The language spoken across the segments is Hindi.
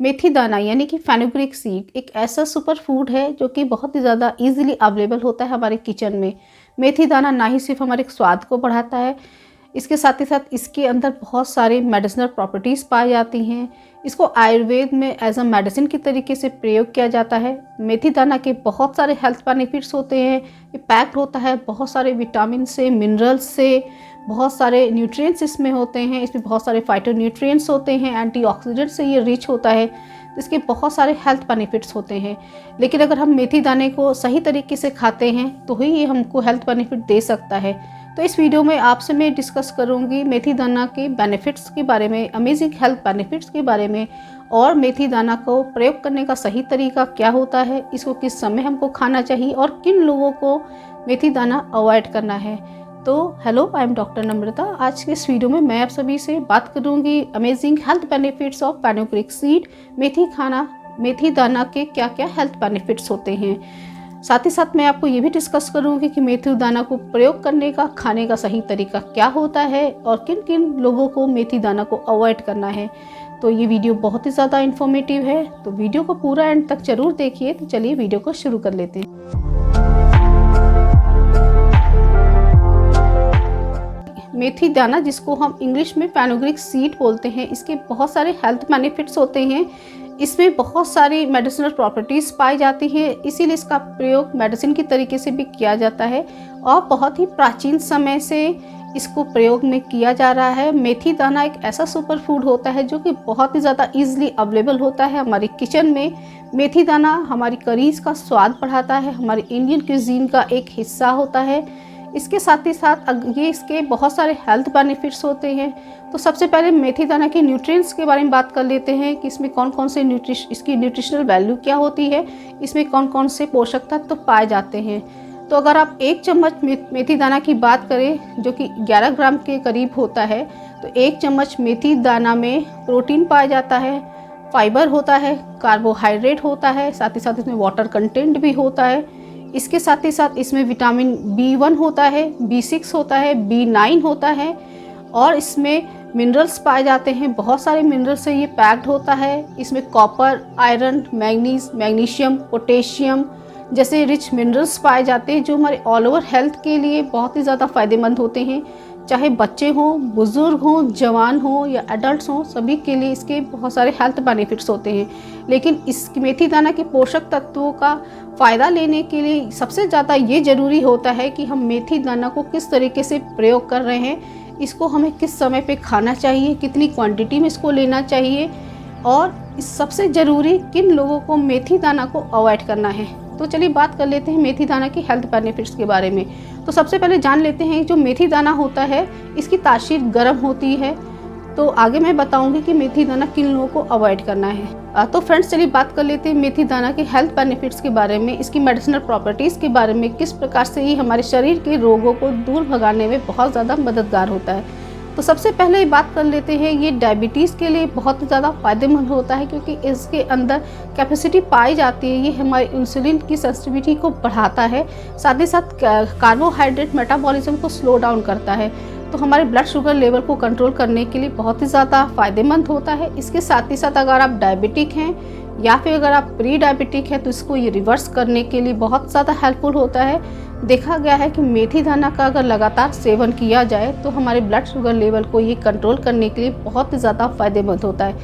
मेथी दाना यानी कि फेनुग्रीक सीड एक ऐसा सुपर फूड है जो कि बहुत ही ज़्यादा इजीली अवेलेबल होता है हमारे किचन में। मेथी दाना ना ही सिर्फ हमारे स्वाद को बढ़ाता है, इसके साथ ही साथ इसके अंदर बहुत सारे मेडिसिनल प्रॉपर्टीज़ पाई जाती हैं। इसको आयुर्वेद में एज अ मेडिसिन के तरीके से प्रयोग किया जाता है। मेथी दाना के बहुत सारे हेल्थ बेनिफिट्स होते हैं। ये पैक्ड होता है बहुत सारे विटामिन से, मिनरल्स से, बहुत सारे न्यूट्रिएंट्स इसमें होते हैं। इसमें बहुत सारे फाइटोन्यूट्रिएंट्स होते हैं, एंटीऑक्सीडेंट से ये रिच होता है। तो इसके बहुत सारे हेल्थ बेनिफिट्स होते हैं। लेकिन अगर हम मेथी दाने को सही तरीके से खाते हैं तो ही ये हमको हेल्थ बेनिफिट दे सकता है। तो इस वीडियो में आपसे मैं डिस्कस करूंगी मेथी दाना के बेनिफिट्स के बारे में, अमेजिंग हेल्थ बेनिफिट्स के बारे में, और मेथी दाना को प्रयोग करने का सही तरीका क्या होता है, इसको किस समय हमको खाना चाहिए और किन लोगों को मेथी दाना अवॉइड करना है। तो हेलो, आई एम डॉक्टर नम्रता। आज के इस वीडियो में मैं आप सभी से बात करूंगी amazing health benefits of fenugreek seed. मेथी दाना के क्या क्या हेल्थ बेनिफिट्स होते हैं। साथ ही साथ मैं आपको ये भी डिस्कस करूंगी कि मेथी दाना को प्रयोग करने का, खाने का सही तरीका क्या होता है और किन किन लोगों को मेथी दाना को अवॉइड करना है। तो ये वीडियो बहुत ही ज़्यादा इन्फॉर्मेटिव है, तो वीडियो को पूरा एंड तक जरूर देखिए। तो चलिए वीडियो को शुरू कर लेते हैं। मेथी दाना, जिसको हम इंग्लिश में फेनुग्रीक सीड बोलते हैं, इसके बहुत सारे हेल्थ बेनिफिट्स होते हैं। इसमें बहुत सारी मेडिसिनल प्रॉपर्टीज़ पाई जाती हैं, इसीलिए इसका प्रयोग मेडिसिन की तरीके से भी किया जाता है और बहुत ही प्राचीन समय से इसको प्रयोग में किया जा रहा है। मेथी दाना एक ऐसा सुपर फूड होता है जो कि बहुत ही ज़्यादा ईजिली अवेलेबल होता है हमारे किचन में। मेथी दाना हमारी करीज का स्वाद बढ़ाता है, हमारी इंडियन क्यूजीन का एक हिस्सा होता है। इसके साथ ही साथ ये इसके बहुत सारे हेल्थ बेनिफिट्स होते हैं। तो सबसे पहले मेथी दाना के न्यूट्रिएंट्स के बारे में बात कर लेते हैं कि इसमें कौन कौन से इसकी न्यूट्रिशनल वैल्यू क्या होती है, इसमें कौन कौन से पोषक तत्व पाए जाते हैं। तो अगर आप 1 चम्मच मेथी दाना की बात करें जो कि 11 ग्राम के करीब होता है, तो 1 चम्मच मेथी दाना में प्रोटीन पाया जाता है, फाइबर होता है, कार्बोहाइड्रेट होता है, साथ ही साथ इसमें वाटर कंटेंट भी होता है। इसके साथ ही साथ इसमें विटामिन B1 होता है, B6 होता है, B9 होता है और इसमें मिनरल्स पाए जाते हैं। बहुत सारे मिनरल्स से ये पैक्ड होता है। इसमें कॉपर, आयरन, मैग्नीशियम, पोटेशियम जैसे रिच मिनरल्स पाए जाते हैं जो हमारे ऑल ओवर हेल्थ के लिए बहुत ही ज़्यादा फ़ायदेमंद होते हैं। चाहे बच्चे हों, बुज़ुर्ग हों, जवान हों या एडल्ट्स हों, सभी के लिए इसके बहुत सारे हेल्थ बेनिफिट्स होते हैं। लेकिन इस मेथी दाना के पोषक तत्वों का फ़ायदा लेने के लिए सबसे ज़्यादा ये ज़रूरी होता है कि हम मेथी दाना को किस तरीके से प्रयोग कर रहे हैं, इसको हमें किस समय पे खाना चाहिए, कितनी क्वांटिटी में इसको लेना चाहिए और सबसे ज़रूरी किन लोगों को मेथी दाना को अवॉइड करना है। तो चलिए बात कर लेते हैं मेथी दाना की हेल्थ बेनिफिट्स के बारे में। तो सबसे पहले जान लेते हैं जो मेथी दाना होता है इसकी तासीर गर्म होती है। तो आगे मैं बताऊंगी कि मेथी दाना किन लोगों को अवॉइड करना है। तो फ्रेंड्स, चलिए बात कर लेते हैं मेथी दाना के हेल्थ बेनिफिट्स के बारे में, इसकी मेडिसिनल प्रॉपर्टीज़ के बारे में, किस प्रकार से ये हमारे शरीर के रोगों को दूर भगाने में बहुत ज़्यादा मददगार होता है। तो सबसे पहले ये बात कर लेते हैं, ये डायबिटीज़ के लिए बहुत ज़्यादा फ़ायदेमंद होता है क्योंकि इसके अंदर कैपेसिटी पाई जाती है। ये हमारी इंसुलिन की सेंसिटिविटी को बढ़ाता है, साथ ही साथ कार्बोहाइड्रेट मेटाबॉलिज्म को स्लो डाउन करता है। तो हमारे ब्लड शुगर लेवल को कंट्रोल करने के लिए बहुत ही ज़्यादा फ़ायदेमंद होता है। इसके साथ ही साथ अगर आप डायबिटिक हैं या फिर अगर आप प्री डायबिटिक हैं तो इसको ये रिवर्स करने के लिए बहुत ज़्यादा हेल्पफुल होता है। देखा गया है कि मेथी दाना का अगर लगातार सेवन किया जाए तो हमारे ब्लड शुगर लेवल को ये कंट्रोल करने के लिए बहुत ही ज़्यादा फ़ायदेमंद होता है।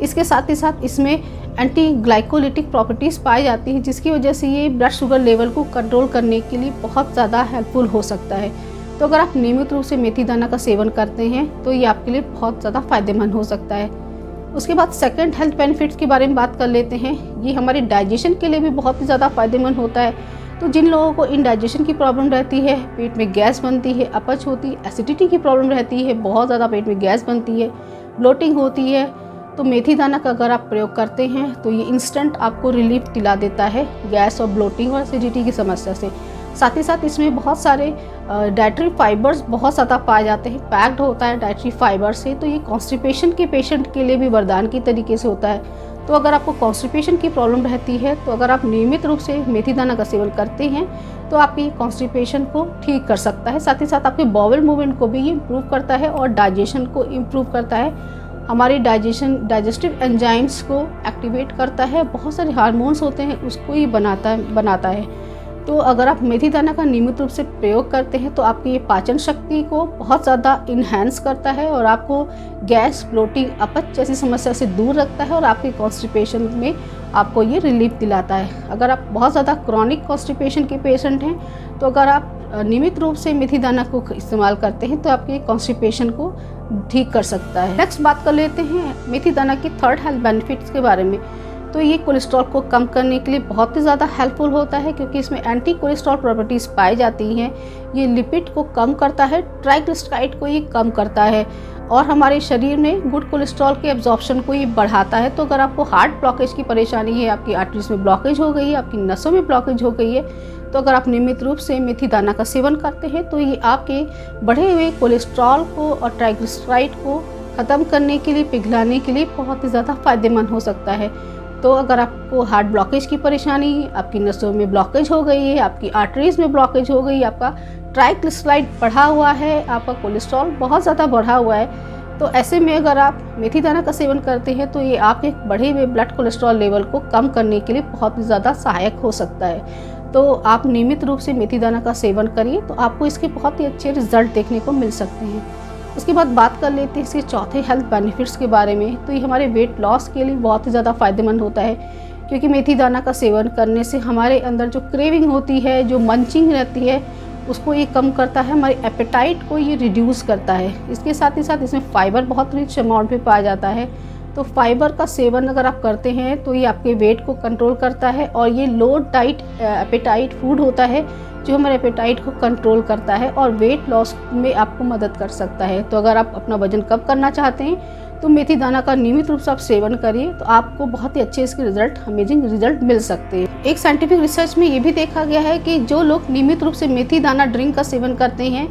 इसके साथ ही साथ इसमें एंटी ग्लाइकोलिटिक प्रॉपर्टीज़ पाई जाती हैं जिसकी वजह से ये ब्लड शुगर लेवल को कंट्रोल करने के लिए बहुत ज़्यादा हेल्पफुल हो सकता है। तो अगर आप नियमित रूप से मेथी दाना का सेवन करते हैं तो ये आपके लिए बहुत ज़्यादा फ़ायदेमंद हो सकता है। उसके बाद सेकंड हेल्थ बेनिफिट्स के बारे में बात कर लेते हैं। ये हमारे डाइजेशन के लिए भी बहुत ही ज़्यादा फ़ायदेमंद होता है। तो जिन लोगों को इंडाइजेशन की प्रॉब्लम रहती है, पेट में गैस बनती है, अपच होती है, एसिडिटी की प्रॉब्लम रहती है, बहुत ज़्यादा पेट में गैस बनती है, ब्लोटिंग होती है, तो मेथी दाना का अगर आप प्रयोग करते हैं तो ये इंस्टेंट आपको रिलीफ दिला देता है गैस और ब्लोटिंग और एसिडिटी की समस्या से। साथ ही साथ इसमें बहुत सारे डाइटरी फाइबर्स बहुत ज़्यादा पाए जाते हैं, पैक्ड होता है डाइटरी फाइबर से। तो ये कॉन्स्टिपेशन के पेशेंट के लिए भी वरदान की तरीके से होता है। तो अगर आपको कॉन्स्टिपेशन की प्रॉब्लम रहती है तो अगर आप नियमित रूप से मेथी दाना का सेवन करते हैं तो आपकी कॉन्स्टिपेशन को ठीक कर सकता है। साथ ही साथ आपके बॉवल मूवमेंट को भी ये इम्प्रूव करता है और डाइजेशन को इम्प्रूव करता है। हमारी डाइजेस्टिव एंजाइम्स को एक्टिवेट करता है, बहुत सारे हार्मोन्स होते हैं उसको ये बनाता है। तो अगर आप मेथी दाना का नियमित रूप से प्रयोग करते हैं तो आपकी ये पाचन शक्ति को बहुत ज़्यादा इन्हेंस करता है और आपको गैस, ब्लोटिंग, अपच जैसी समस्या से दूर रखता है और आपके कॉन्स्टिपेशन में आपको ये रिलीफ दिलाता है। अगर आप बहुत ज़्यादा क्रॉनिक कॉन्स्टिपेशन के पेशेंट हैं तो अगर आप नियमित रूप से मेथी दाना को इस्तेमाल करते हैं तो आपके कॉन्स्टिपेशन को ठीक कर सकता है। नेक्स्ट बात कर लेते हैं मेथी दाना की थर्ड हेल्थ बेनिफिट्स के बारे में। तो ये कोलेस्ट्रॉल को कम करने के लिए बहुत ही ज़्यादा हेल्पफुल होता है क्योंकि इसमें एंटी कोलेस्ट्रॉल प्रॉपर्टीज़ पाई जाती हैं। ये लिपिड को कम करता है, ट्राइग्लिसराइड को ये कम करता है और हमारे शरीर में गुड कोलेस्ट्रॉल के एब्जॉर्प्शन को ये बढ़ाता है। तो अगर आपको हार्ट ब्लॉकेज की परेशानी है, आपकी आर्टरीज में ब्लॉकेज हो गई है, आपकी नसों में ब्लॉकेज हो गई है, तो अगर आप नियमित रूप से मेथी दाना का सेवन करते हैं तो ये आपके बढ़े हुए कोलेस्ट्रॉल को और ट्राइग्लिसराइड को ख़त्म करने के लिए, पिघलाने के लिए बहुत ही ज़्यादा फ़ायदेमंद हो सकता है। तो अगर आपको हार्ट ब्लॉकेज की परेशानी, आपकी नसों में ब्लॉकेज हो गई है, आपकी आर्टरीज में ब्लॉकेज हो गई, आपका ट्राइग्लिसराइड बढ़ा हुआ है, आपका कोलेस्ट्रॉल बहुत ज़्यादा बढ़ा हुआ है, तो ऐसे में अगर आप मेथी दाना का सेवन करते हैं तो ये आपके बढ़े हुए ब्लड कोलेस्ट्रॉल लेवल को कम करने के लिए बहुत ही ज़्यादा सहायक हो सकता है। तो आप नियमित रूप से मेथी दाना का सेवन करिए तो आपको इसके बहुत ही अच्छे रिजल्ट देखने को मिल सकते हैं। उसके बाद बात कर लेते हैं इसके चौथे हेल्थ बेनिफिट्स के बारे में। तो ये हमारे वेट लॉस के लिए बहुत ही ज़्यादा फ़ायदेमंद होता है क्योंकि मेथी दाना का सेवन करने से हमारे अंदर जो क्रेविंग होती है, जो मंचिंग रहती है, उसको ये कम करता है, हमारे एपेटाइट को ये रिड्यूस करता है। इसके साथ ही साथ इसमें फाइबर बहुत रिच अमाउंट में पाया जाता है। तो फाइबर का सेवन अगर आप करते हैं तो ये आपके वेट को कंट्रोल करता है और ये लो डाइट एपेटाइट फूड होता है जो हमारे एपेटाइट को कंट्रोल करता है और वेट लॉस में आपको मदद कर सकता है। तो अगर आप अपना वजन कम करना चाहते हैं तो मेथी दाना का नियमित रूप से आप सेवन करिए तो आपको बहुत ही अच्छे इसके अमेजिंग रिजल्ट मिल सकते हैं। एक साइंटिफिक रिसर्च में ये भी देखा गया है कि जो लोग नियमित रूप से मेथी दाना ड्रिंक का सेवन करते हैं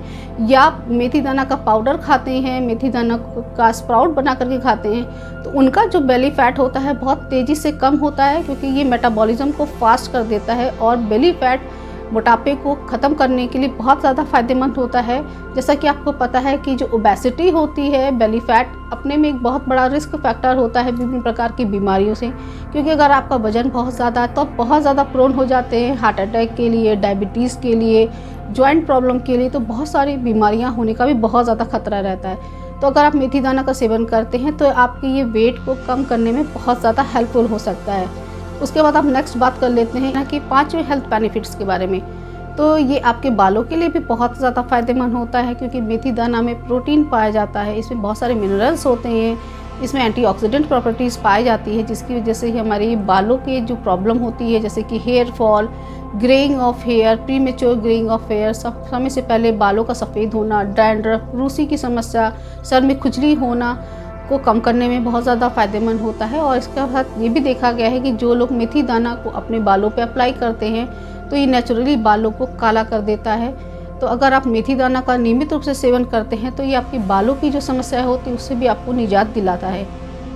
या मेथी दाना का पाउडर खाते हैं, मेथी दाना का स्प्राउट बना करके खाते हैं, तो उनका जो बेली फैट होता है बहुत तेज़ी से कम होता है क्योंकि ये मेटाबॉलिज्म को फास्ट कर देता है और बेली फैट मोटापे को ख़त्म करने के लिए बहुत ज़्यादा फ़ायदेमंद होता है। जैसा कि आपको पता है कि जो ओबेसिटी होती है, बेली फैट अपने में एक बहुत बड़ा रिस्क फैक्टर होता है विभिन्न प्रकार की बीमारियों से, क्योंकि अगर आपका वजन बहुत ज़्यादा है तो आप बहुत ज़्यादा प्रोन हो जाते हैं हार्ट अटैक के लिए, डायबिटीज़ के लिए, जॉइंट प्रॉब्लम के लिए, तो बहुत सारी बीमारियाँ होने का भी बहुत ज़्यादा खतरा रहता है। तो अगर आप मेथी दाना का सेवन करते हैं तो आपके ये वेट को कम करने में बहुत ज़्यादा हेल्पफुल हो सकता है। उसके बाद आप नेक्स्ट बात कर लेते हैं कि पांचवें हेल्थ बेनिफिट्स के बारे में। तो ये आपके बालों के लिए भी बहुत ज़्यादा फ़ायदेमंद होता है क्योंकि मेथी दाना में प्रोटीन पाया जाता है, इसमें बहुत सारे मिनरल्स होते हैं, इसमें एंटीऑक्सीडेंट प्रॉपर्टीज़ पाई जाती है जिसकी वजह से ही हमारी बालों के जो प्रॉब्लम होती है जैसे कि hair fall, greying of hair, premature greying of hair, समय से पहले बालों का सफ़ेद होना, डैंड्रफ, रूसी की समस्या, सर में खुजली होना को कम करने में बहुत ज़्यादा फ़ायदेमंद होता है। और इसके साथ ये भी देखा गया है कि जो लोग मेथी दाना को अपने बालों पे अप्लाई करते हैं तो ये नेचुरली बालों को काला कर देता है। तो अगर आप मेथी दाना का नियमित रूप से सेवन करते हैं तो ये आपकी बालों की जो समस्या होती है उससे भी आपको निजात दिलाता है।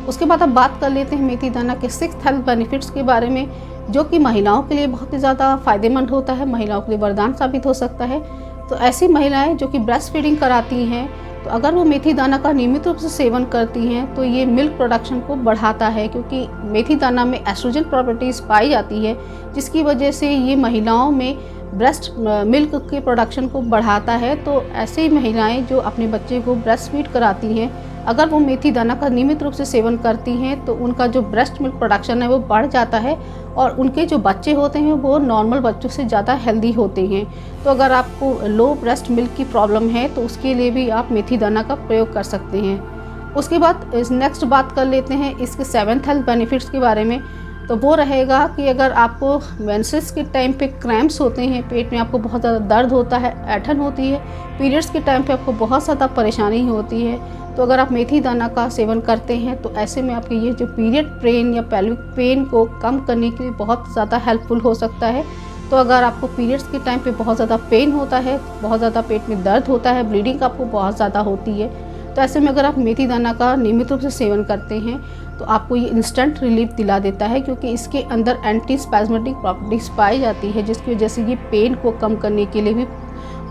उसके बाद अब बात कर लेते हैं मेथी दाना के 6th हेल्थ बेनिफिट्स के बारे में, जो कि महिलाओं के लिए बहुत ही ज़्यादा फ़ायदेमंद होता है, महिलाओं के लिए वरदान साबित हो सकता है। तो ऐसी महिलाएँ जो कि ब्रेस्ट फीडिंग कराती हैं तो अगर वो मेथी दाना का नियमित रूप से सेवन करती हैं तो ये मिल्क प्रोडक्शन को बढ़ाता है क्योंकि मेथी दाना में एस्ट्रोजन प्रॉपर्टीज़ पाई जाती है जिसकी वजह से ये महिलाओं में ब्रेस्ट मिल्क के प्रोडक्शन को बढ़ाता है। तो ऐसे ही महिलाएं जो अपने बच्चे को ब्रेस्ट फीड कराती हैं अगर वो मेथी दाना का नियमित रूप से सेवन करती हैं तो उनका जो ब्रेस्ट मिल्क प्रोडक्शन है वो बढ़ जाता है और उनके जो बच्चे होते हैं वो नॉर्मल बच्चों से ज़्यादा हेल्दी होते हैं। तो अगर आपको लो ब्रेस्ट मिल्क की प्रॉब्लम है तो उसके लिए भी आप मेथी दाना का प्रयोग कर सकते हैं। उसके बाद नेक्स्ट बात कर लेते हैं इसके 7th हेल्थ बेनिफिट्स के बारे में। तो वो रहेगा कि अगर आपको मेंसेस के टाइम पे क्रैम्प्स होते हैं, पेट में आपको बहुत ज़्यादा दर्द होता है, ऐंठन होती है, पीरियड्स के टाइम पे आपको बहुत ज़्यादा परेशानी होती है, तो अगर आप मेथी दाना का सेवन करते हैं तो ऐसे में आपके ये जो पीरियड पेन या पेल्विक पेन को कम करने के लिए बहुत ज़्यादा हेल्पफुल हो सकता है। तो अगर आपको पीरियड्स के टाइम पे बहुत ज़्यादा पेन होता है, बहुत ज़्यादा पेट में दर्द होता है, ब्लीडिंग आपको बहुत ज़्यादा होती है, तो ऐसे में अगर आप मेथी दाना का नियमित रूप से सेवन करते हैं तो आपको ये इंस्टेंट रिलीफ दिला देता है क्योंकि इसके अंदर एंटी स्पैज्मेटिक प्रॉपर्टीज़ पाई जाती है जिसकी वजह से ये पेन को कम करने के लिए भी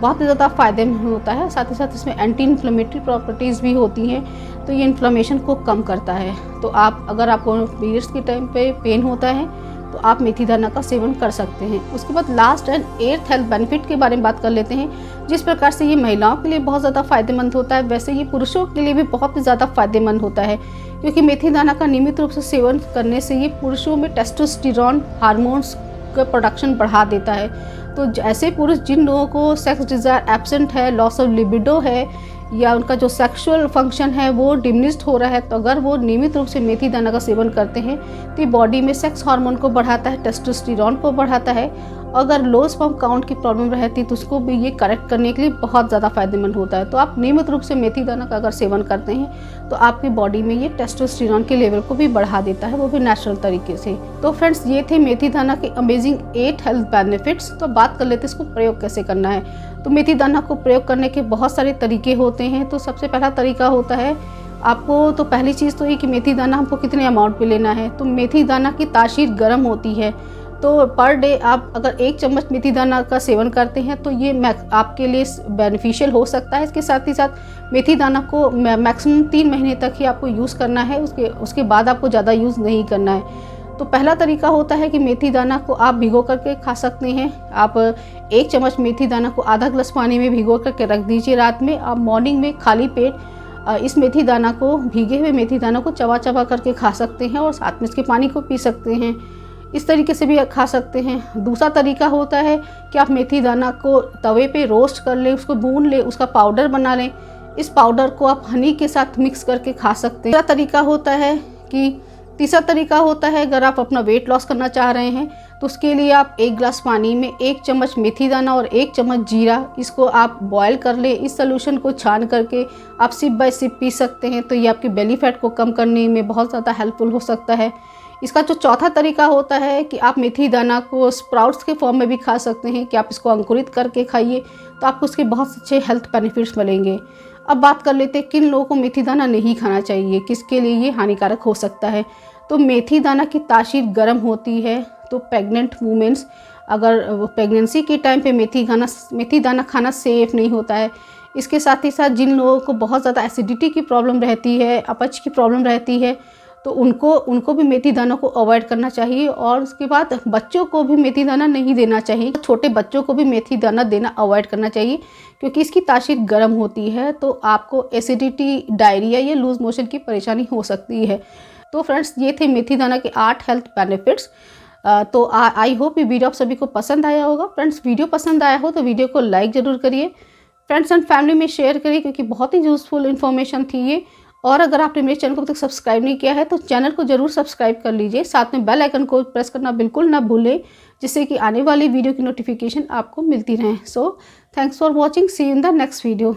बहुत ही ज़्यादा फ़ायदेमंद होता है। साथ ही साथ इसमें एंटी इन्फ्लेमेटरी प्रॉपर्टीज़ भी होती हैं तो ये इन्फ्लेमेशन को कम करता है। तो आप अगर आपको पीरियड्स के टाइम पे पेन होता है तो आप मेथी दाना का सेवन कर सकते हैं। उसके बाद last and 8th health benefit के बारे में बात कर लेते हैं। जिस प्रकार से ये महिलाओं के लिए बहुत ज़्यादा फ़ायदेमंद होता है, वैसे ये पुरुषों के लिए भी बहुत ज़्यादा फ़ायदेमंद होता है, क्योंकि मेथी दाना का नियमित रूप से सेवन करने से ये पुरुषों में टेस्टोस्टेरोन हार्मोन्स का प्रोडक्शन बढ़ा देता है। तो ऐसे पुरुष जिन लोगों को सेक्स डिज़ायर एब्सेंट है, लॉस ऑफ लिबिडो है, या उनका जो सेक्सुअल फंक्शन है वो डिमिनिश्ड हो रहा है, तो अगर वो नियमित रूप से मेथी दाना का सेवन करते हैं तो ये बॉडी में सेक्स हार्मोन को बढ़ाता है, टेस्टोस्टेरोन को बढ़ाता है। अगर लो स्पर्म काउंट की प्रॉब्लम रहती तो उसको भी ये करेक्ट करने के लिए बहुत ज़्यादा फायदेमंद होता है। तो आप नियमित रूप से मेथी दाना का अगर सेवन करते हैं तो आपकी बॉडी में ये टेस्टोस्टेरोन के लेवल को भी बढ़ा देता है, वो भी नेचुरल तरीके से। तो फ्रेंड्स, ये थे मेथी दाना के अमेजिंग 8 हेल्थ बेनिफिट्स। तो बात कर लेते हैं इसको प्रयोग कैसे करना है। तो मेथी दाना को प्रयोग करने के बहुत सारे तरीके होते हैं। तो सबसे पहला तरीका होता है आपको, तो पहली चीज़ तो ये कि मेथी दाना हमको कितने अमाउंट पे लेना है। तो मेथी दाना की तासीर गर्म होती है, तो पर डे आप अगर 1 चम्मच मेथी दाना का सेवन करते हैं तो ये आपके लिए बेनिफिशियल हो सकता है। इसके साथ ही साथ मेथी दाना को मैक्सिमम 3 महीने तक ही आपको यूज़ करना है, उसके बाद आपको ज़्यादा यूज़ नहीं करना है। तो पहला तरीका होता है कि मेथी दाना को आप भिगो करके खा सकते हैं। आप 1 चम्मच मेथी दाना को आधा ग्लास पानी में भिगो करके रख दीजिए रात में। आप मॉर्निंग में खाली पेट इस मेथी दाना को, भीगे हुए मेथी दाना को चबा चबा करके खा सकते हैं और साथ में इसके पानी को पी सकते हैं। इस तरीके से भी खा सकते हैं। दूसरा तरीका होता है कि आप मेथी दाना को तवे पे रोस्ट कर लें, उसको भून लें, उसका पाउडर बना लें। इस पाउडर को आप हनी के साथ मिक्स करके खा सकते हैं। तीसरा तरीका होता है अगर आप अपना वेट लॉस करना चाह रहे हैं तो उसके लिए आप 1 गिलास पानी में 1 चम्मच मेथी दाना और 1 चम्मच जीरा, इसको आप बॉयल कर लें। इस सोल्यूशन को छान करके आप सिप बाय सिप पी सकते हैं। तो ये आपके बेली फैट को कम करने में बहुत ज़्यादा हेल्पफुल हो सकता है। इसका जो चौथा तरीका होता है कि आप मेथी दाना को स्प्राउट्स के फॉर्म में भी खा सकते हैं, कि आप इसको अंकुरित करके खाइए तो आपको उसके बहुत अच्छे हेल्थ बेनिफिट्स मिलेंगे। अब बात कर लेते हैं किन लोगों को मेथी दाना नहीं खाना चाहिए, किसके लिए ये हानिकारक हो सकता है। तो मेथी दाना की तासीर गर्म होती है, तो प्रेग्नेंट वुमेन्स अगर प्रेगनेंसी के टाइम पे मेथी दाना खाना सेफ़ नहीं होता है। इसके साथ ही साथ जिन लोगों को बहुत ज़्यादा एसिडिटी की प्रॉब्लम रहती है, अपच की प्रॉब्लम रहती है, तो उनको भी मेथी दाना को अवॉइड करना चाहिए। और उसके बाद बच्चों को भी मेथी दाना नहीं देना चाहिए। छोटे बच्चों को भी मेथी दाना देना अवॉइड करना चाहिए, क्योंकि इसकी तासीर गर्म होती है, तो आपको एसिडिटी, डायरिया या लूज मोशन की परेशानी हो सकती है। तो फ्रेंड्स, ये थे मेथी दाना के 8 हेल्थ बेनिफिट्स। तो आई होप ये वीडियो आप सभी को पसंद आया होगा। फ्रेंड्स, वीडियो पसंद आया हो तो वीडियो को लाइक ज़रूर करिए, फ्रेंड्स एंड फैमिली में शेयर करिए, क्योंकि बहुत ही यूज़फुल इन्फॉर्मेशन थी ये। और अगर आपने मेरे चैनल को अब तक सब्सक्राइब नहीं किया है तो चैनल को ज़रूर सब्सक्राइब कर लीजिए। साथ में बेल आइकन को प्रेस करना बिल्कुल ना भूलें, जिससे कि आने वाली वीडियो की नोटिफिकेशन आपको मिलती रहे। So thanks for watching, see you in the next video.